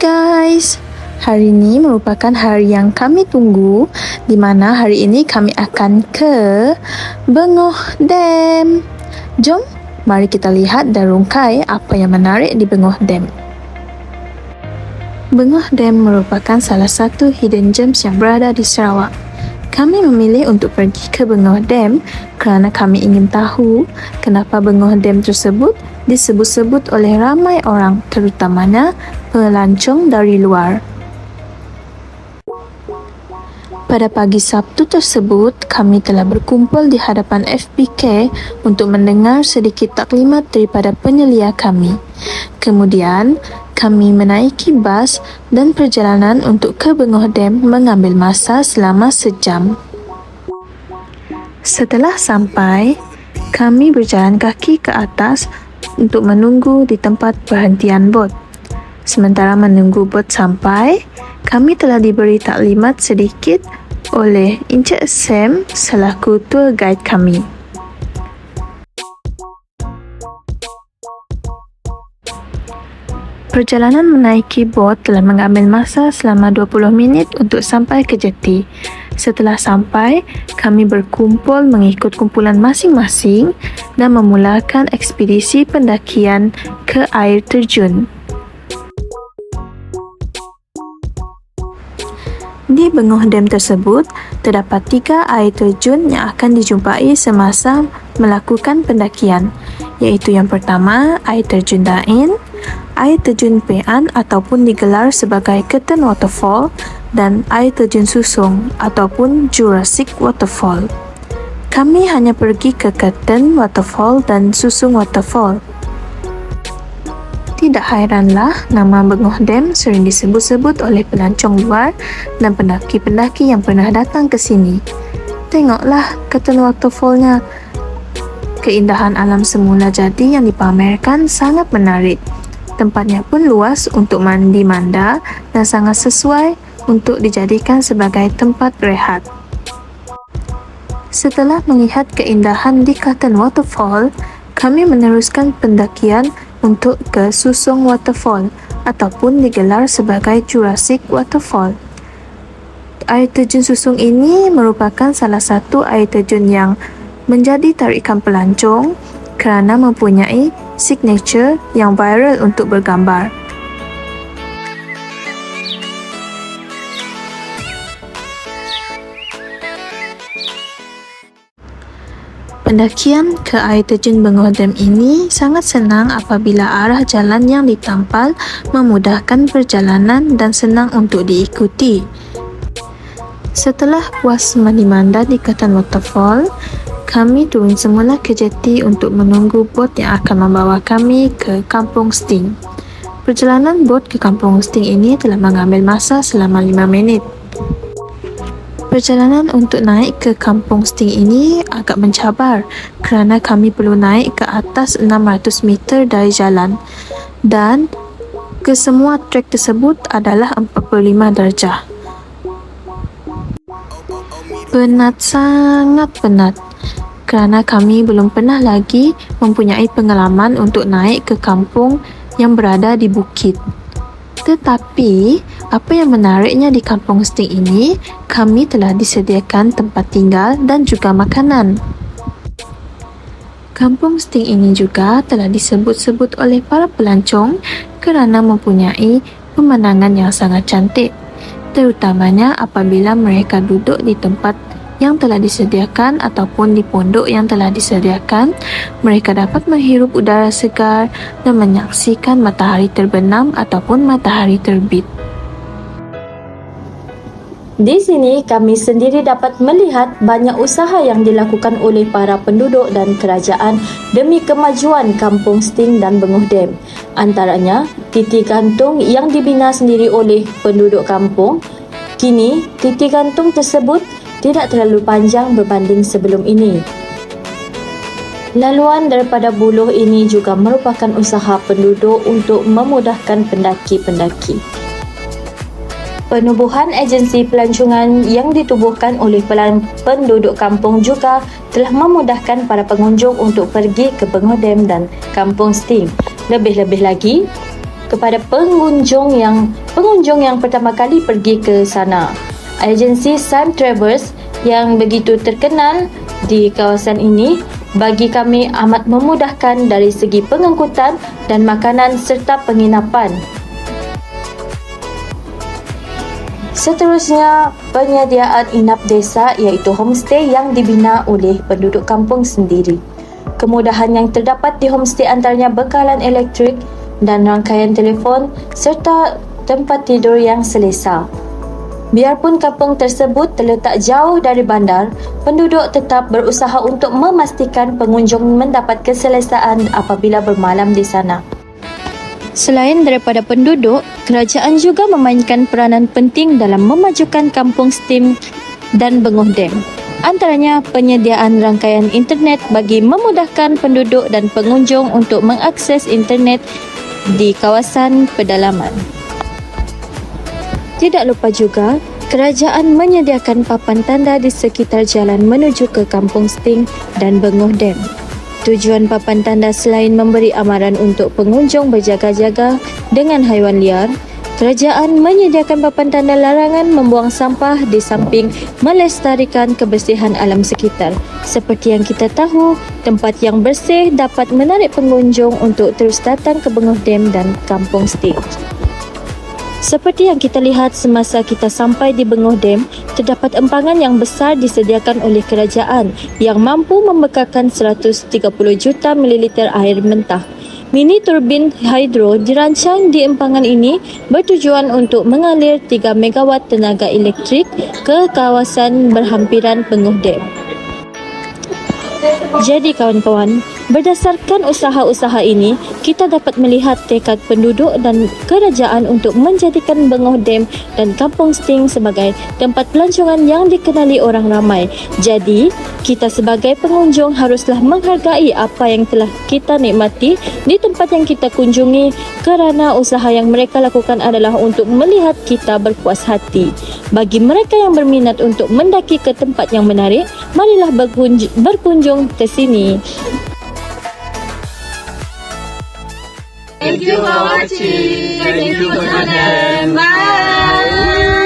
guys, hari ini merupakan hari yang kami tunggu, di mana hari ini kami akan ke Bengoh Dam. Jom, mari kita lihat dan rungkai apa yang menarik di Bengoh Dam. Bengoh Dam merupakan salah satu hidden gems yang berada di Sarawak. Kami memilih untuk pergi ke Bengoh Dam kerana kami ingin tahu kenapa Bengoh Dam tersebut disebut-sebut oleh ramai orang, terutamanya pelancong dari luar. Pada pagi Sabtu tersebut, kami telah berkumpul di hadapan FBK untuk mendengar sedikit taklimat daripada penyelia kami. Kemudian, kami menaiki bas dan perjalanan untuk ke Bengoh Dam mengambil masa selama sejam. Setelah sampai, kami berjalan kaki ke atas untuk menunggu di tempat perhentian bot. Sementara menunggu bot sampai, kami telah diberi taklimat sedikit oleh Encik Sam selaku tour guide kami. Perjalanan menaiki bot telah mengambil masa selama 20 minit untuk sampai ke jeti. Setelah sampai, kami berkumpul mengikut kumpulan masing-masing dan memulakan ekspedisi pendakian ke air terjun. Di Bengoh Dam tersebut, terdapat 3 air terjun yang akan dijumpai semasa melakukan pendakian, iaitu yang pertama, air terjun Dain, air terjun Pean ataupun digelar sebagai Curtain Waterfall, dan air terjun Susung ataupun Jurassic Waterfall. Kami hanya pergi ke Curtain Waterfall dan Susung Waterfall. Tidak hairanlah nama Bengoh Dam sering disebut-sebut oleh pelancong luar dan pendaki-pendaki yang pernah datang ke sini. Tengoklah Curtain Waterfall-nya. Keindahan alam semula jadi yang dipamerkan sangat menarik. Tempatnya pun luas untuk mandi manda dan sangat sesuai untuk dijadikan sebagai tempat berehat. Setelah melihat keindahan di Curtain Waterfall, kami meneruskan pendakian untuk ke Susung Waterfall ataupun digelar sebagai Jurassic Waterfall. Air terjun Susung ini merupakan salah satu air terjun yang menjadi tarikan pelancong kerana mempunyai signature yang viral untuk bergambar. Pendakian ke air terjun Bengoh Dam ini sangat senang apabila arah jalan yang ditampal memudahkan perjalanan dan senang untuk diikuti. Setelah puas mandi-manda di Curtain Waterfall, kami turun semula ke jeti untuk menunggu bot yang akan membawa kami ke Kampung Sting. Perjalanan bot ke Kampung Sting ini telah mengambil masa selama 5 minit. Perjalanan untuk naik ke Kampung Sting ini agak mencabar kerana kami perlu naik ke atas 600 meter dari jalan dan kesemua trek tersebut adalah 45 darjah. Penat, sangat penat kerana kami belum pernah lagi mempunyai pengalaman untuk naik ke kampung yang berada di bukit. Tetapi, apa yang menariknya di Kampung Sting ini, kami telah disediakan tempat tinggal dan juga makanan. Kampung Sting ini juga telah disebut-sebut oleh para pelancong kerana mempunyai pemandangan yang sangat cantik, terutamanya apabila mereka duduk di tempat yang telah disediakan ataupun di pondok yang telah disediakan. Mereka dapat menghirup udara segar dan menyaksikan matahari terbenam ataupun matahari terbit. Di sini kami sendiri dapat melihat banyak usaha yang dilakukan oleh para penduduk dan kerajaan demi kemajuan Kampung Sting dan Bengoh Dam. Antaranya, titik gantung yang dibina sendiri oleh penduduk kampung. Kini, titik gantung tersebut tidak terlalu panjang berbanding sebelum ini. Laluan daripada buluh ini juga merupakan usaha penduduk untuk memudahkan pendaki-pendaki. Penubuhan agensi pelancongan yang ditubuhkan oleh penduduk kampung juga telah memudahkan para pengunjung untuk pergi ke Bengoh Dam dan Kampung Sting. Lebih-lebih lagi, kepada pengunjung yang pertama kali pergi ke sana. Agensi Sun Travels yang begitu terkenal di kawasan ini bagi kami amat memudahkan dari segi pengangkutan dan makanan serta penginapan. Seterusnya, penyediaan inap desa iaitu homestay yang dibina oleh penduduk kampung sendiri. Kemudahan yang terdapat di homestay antaranya bekalan elektrik dan rangkaian telefon serta tempat tidur yang selesa. Biarpun kampung tersebut terletak jauh dari bandar, penduduk tetap berusaha untuk memastikan pengunjung mendapat keselesaan apabila bermalam di sana. Selain daripada penduduk, kerajaan juga memainkan peranan penting dalam memajukan kampung STEAM dan Bengoh Dam. Antaranya penyediaan rangkaian internet bagi memudahkan penduduk dan pengunjung untuk mengakses internet di kawasan pedalaman. Tidak lupa juga, kerajaan menyediakan papan tanda di sekitar jalan menuju ke kampung STEAM dan Bengoh Dam. Tujuan papan tanda selain memberi amaran untuk pengunjung berjaga-jaga dengan haiwan liar, kerajaan menyediakan papan tanda larangan membuang sampah di samping melestarikan kebersihan alam sekitar. Seperti yang kita tahu, tempat yang bersih dapat menarik pengunjung untuk terus datang ke Bengoh Dam dan kampung STEAM. Seperti yang kita lihat semasa kita sampai di Bengoh Dam, terdapat empangan yang besar disediakan oleh kerajaan yang mampu membekalkan 130 juta mililiter air mentah. Mini turbin hidro dirancang di empangan ini bertujuan untuk mengalir 3 megawatt tenaga elektrik ke kawasan berhampiran Bengoh Dam. Jadi kawan-kawan, berdasarkan usaha-usaha ini, kita dapat melihat tekad penduduk dan kerajaan untuk menjadikan Bengoh Dam dan Kampung STEAM sebagai tempat pelancongan yang dikenali orang ramai. Jadi, kita sebagai pengunjung haruslah menghargai apa yang telah kita nikmati di tempat yang kita kunjungi kerana usaha yang mereka lakukan adalah untuk melihat kita berpuas hati. Bagi mereka yang berminat untuk mendaki ke tempat yang menarik, marilah berkunjung ke sini. Thank you for watching. Thank you for watching. Bye.